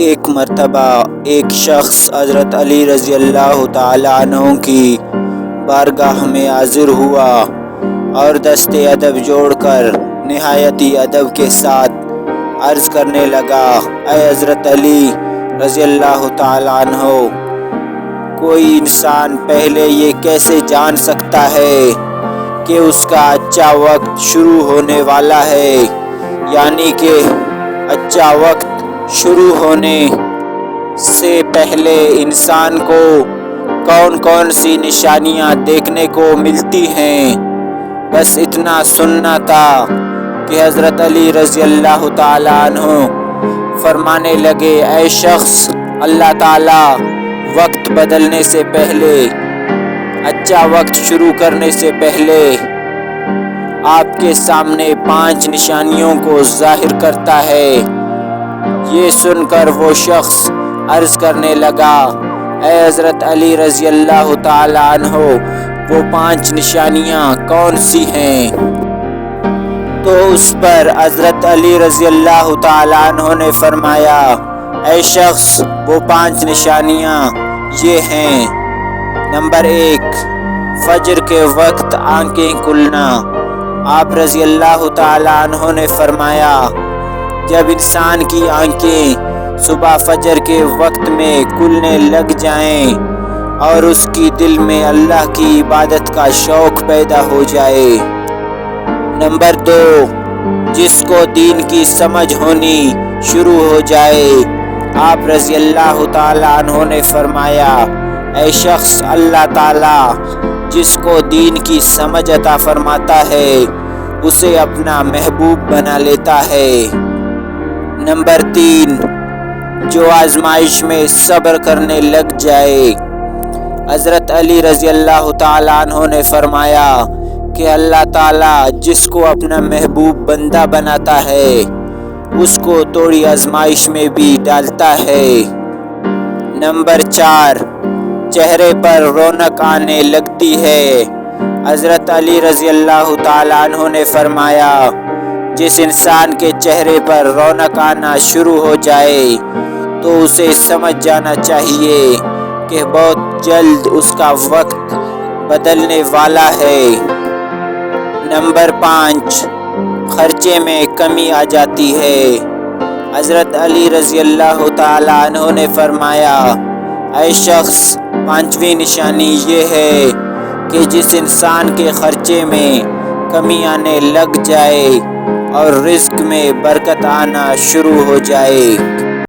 ایک مرتبہ ایک شخص حضرت علی رضی اللہ تعالیٰ عنہ کی بارگاہ میں حاضر ہوا اور دست ادب جوڑ کر نہایت ادب کے ساتھ عرض کرنے لگا، اے حضرت علی رضی اللہ تعالیٰ عنہ، کوئی انسان پہلے یہ کیسے جان سکتا ہے کہ اس کا اچھا وقت شروع ہونے والا ہے؟ یعنی کہ اچھا وقت شروع ہونے سے پہلے انسان کو کون کون سی نشانیاں دیکھنے کو ملتی ہیں؟ بس اتنا سننا تھا کہ حضرت علی رضی اللہ تعالیٰ عنہ فرمانے لگے، اے شخص، اللہ تعالیٰ وقت بدلنے سے پہلے، اچھا وقت شروع کرنے سے پہلے آپ کے سامنے 5 نشانیوں کو ظاہر کرتا ہے۔ یہ سن کر وہ شخص عرض کرنے لگا، اے حضرت علی رضی اللہ تعالیٰ عنہ، وہ 5 نشانیاں کون سی ہیں؟ تو اس پر حضرت علی رضی اللہ تعالیٰ عنہ نے فرمایا، اے شخص، وہ 5 نشانیاں یہ ہیں۔ نمبر 1، فجر کے وقت آنکھیں کھلنا۔ آپ رضی اللہ تعالیٰ عنہ نے فرمایا، جب انسان کی آنکھیں صبح فجر کے وقت میں کھلنے لگ جائیں اور اس کی دل میں اللہ کی عبادت کا شوق پیدا ہو جائے۔ نمبر 2، جس کو دین کی سمجھ ہونی شروع ہو جائے۔ آپ رضی اللہ تعالیٰ عنہ نے فرمایا، اے شخص، اللہ تعالیٰ جس کو دین کی سمجھ عطا فرماتا ہے اسے اپنا محبوب بنا لیتا ہے۔ نمبر 3، جو آزمائش میں صبر کرنے لگ جائے۔ حضرت علی رضی اللہ تعالیٰ عنہ نے فرمایا کہ اللہ تعالیٰ جس کو اپنا محبوب بندہ بناتا ہے اس کو تھوڑی آزمائش میں بھی ڈالتا ہے۔ نمبر 4، چہرے پر رونق آنے لگتی ہے۔ حضرت علی رضی اللہ تعالیٰ عنہ نے فرمایا، جس انسان کے چہرے پر رونق آنا شروع ہو جائے تو اسے سمجھ جانا چاہیے کہ بہت جلد اس کا وقت بدلنے والا ہے۔ نمبر 5، خرچے میں کمی آ جاتی ہے۔ حضرت علی رضی اللہ تعالیٰ عنہ نے فرمایا، اے شخص، 5ویں نشانی یہ ہے کہ جس انسان کے خرچے میں کمی آنے لگ جائے اور رزق میں برکت آنا شروع ہو جائے۔